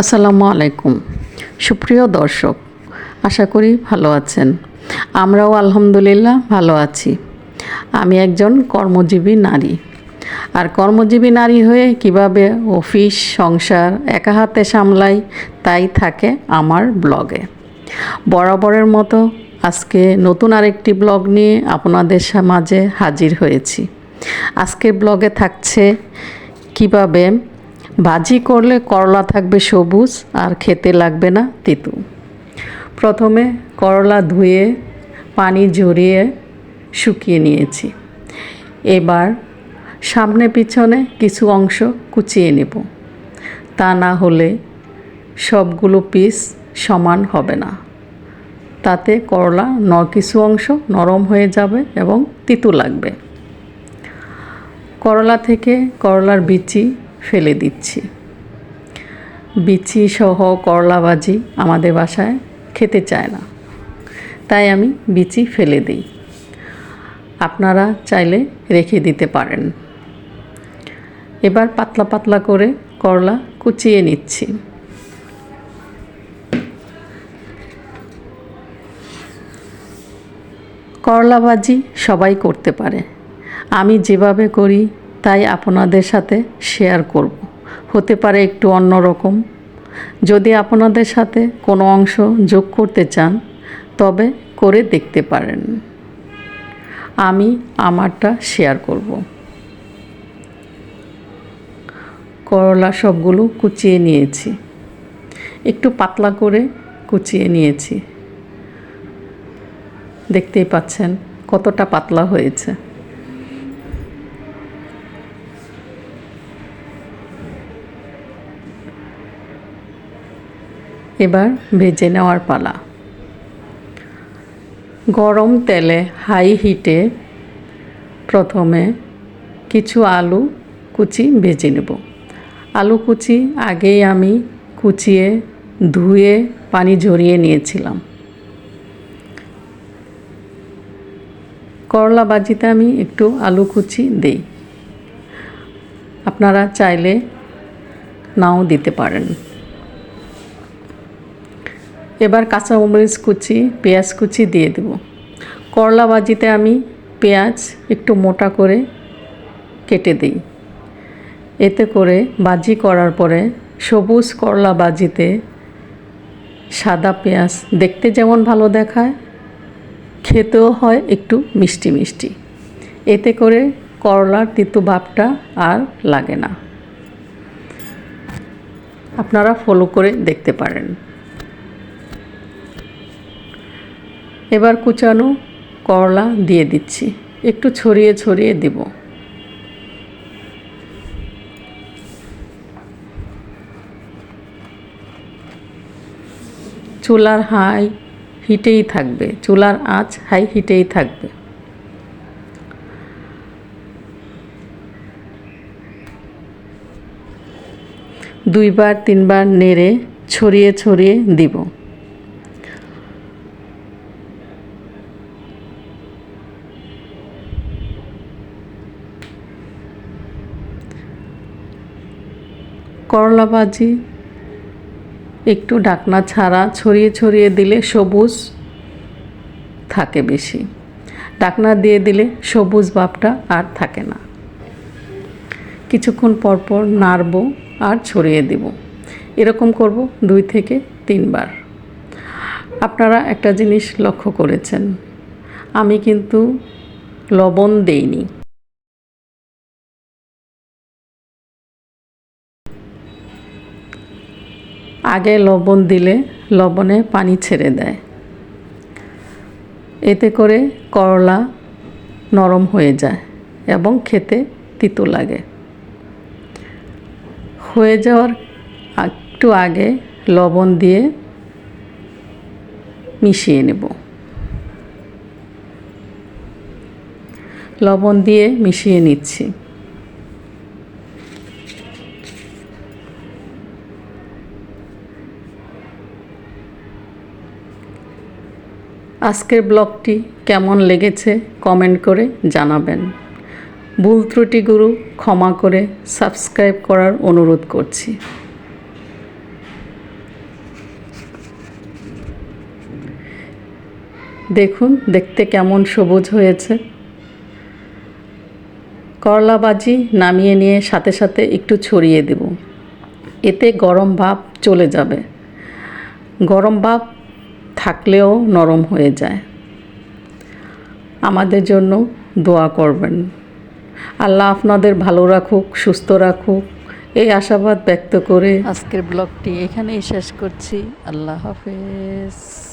আসসালামু আলাইকুম সুপ্রিয় দর্শক, আশা করি ভালো আছেন। আমরাও আলহামদুলিল্লাহ ভালো আছি। আমি একজন কর্মজীবী নারী, আর কর্মজীবী নারী হয়ে কিভাবে অফিস সংসার একা হাতে সামলাই তাই থাকে আমার ব্লগে। বরাবরের মতো আজকে নতুন আরেকটি ব্লগ নিয়ে আপনাদের মাঝে হাজির হয়েছি। আজকের ব্লগে থাকছে কিভাবে ভাজি করলে করলা থাকবে সবুজ আর খেতে লাগবে না তিতো। প্রথমে করলা ধুয়ে পানি ঝরিয়ে শুকিয়ে নিয়েছি। এবার সামনে পিছনে কিছু অংশ কুচিয়ে নেব, তা না হলে সবগুলো পিস সমান হবে না। তাতে করলা কিছু অংশ নরম হয়ে যাবে এবং তিতো লাগবে। করলা থেকে করলার বিচি ফেলে দিচ্ছি। বিচি সহ করলা ভাজি আমাদের বাসায় খেতে চায় না, তাই আমি বিচি ফেলে দিই। আপনারা চাইলে রেখে দিতে পারেন। এবার পাতলা পাতলা করে করলা কুচিয়ে নিচ্ছি। করলা ভাজি সবাই করতে পারে, আমি যেভাবে করি তাই আপনাদের সাথে শেয়ার করব। হতে পারে একটু অন্যরকম। যদি আপনাদের সাথে কোনো অংশ যোগ করতে চান তবে করে দেখতে পারেন। আমি আমারটা শেয়ার করব। করলা সবগুলো কুচিয়ে নিয়েছি, একটু পাতলা করে কুচিয়ে নিয়েছি। দেখতেই পাচ্ছেন কতটা পাতলা হয়েছে। এবার ভেজে নেওয়ার পালা। গরম তেলে হাই হিটে প্রথমে কিছু আলু কুচি ভেজে নেব। আলু কুচি আগেই আমি কুচিয়ে ধুয়ে পানি ঝরিয়ে নিয়েছিলাম। করলা ভাজিতে আমি একটু আলু কুচি দিই, আপনারা চাইলে নাও দিতে পারেন। এবার কাঁচামরিচ কুচি পেঁয়াজ কুচি দিয়ে দেব। করলা ভাজিতে আমি পেঁয়াজ একটু মোটা করে কেটে দিই। এতে করে ভাজি করার পরে সবুজ করলা ভাজিতে সাদা পেঁয়াজ দেখতে যেমন ভালো দেখায়, খেতেও হয় একটু মিষ্টি মিষ্টি। এতে করে করলার তিতো ভাবটা আর লাগে না। আপনারা ফলো করে দেখতে পারেন। এবার কুচানো করলা দিয়ে দিচ্ছি, একটু ছড়িয়ে ছড়িয়ে দেব। চুলার হাই হিটেই থাকবে, চুলার আঁচ হাই হিটেই থাকবে। দুইবার তিনবার নেড়ে ছড়িয়ে ছড়িয়ে দিব। করলা ভাজি একটু ঢাকনা ছাড়া ছড়িয়ে ছড়িয়ে দিলে সবুজ থাকে বেশি। ঢাকনা দিয়ে দিলে সবুজ ভাবটা আর থাকে না। কিছুক্ষণ পরপর নাড়ব আর ছড়িয়ে দেব। এরকম করব 2 থেকে 3 বার। আপনারা একটা জিনিস লক্ষ্য করেছেন, আমি কিন্তু লবণ দেইনি। আগে লবণ দিলে লবণে পানি ছেড়ে দেয়, এতে করে করলা নরম হয়ে যায় এবং খেতে তিতো লাগে। হয়ে যাওয়ার একটু আগে লবণ দিয়ে মিশিয়ে নেব। লবণ দিয়ে মিশিয়ে নিচ্ছি। আজকের ব্লগটি কেমন লেগেছে কমেন্ট করে জানাবেন। ভুল ত্রুটিগুলো ক্ষমা করে সাবস্ক্রাইব করার অনুরোধ করছি। দেখুন দেখতে কেমন সবুজ হয়েছে। করলা ভাজি নামিয়ে নিয়ে সাথে সাথে একটু ছড়িয়ে দেব, এতে গরম ভাব চলে যাবে। গরম ভাব থাকলেও নরম হয়ে যায়। আমাদের জন্য দোয়া করবেন। আল্লাহ আপনাদের ভালো রাখুক, সুস্থ রাখুক, এই আশাবাদ ব্যক্ত করে আজকের ব্লগটি এখানেই শেষ করছি। আল্লাহ হাফেজ।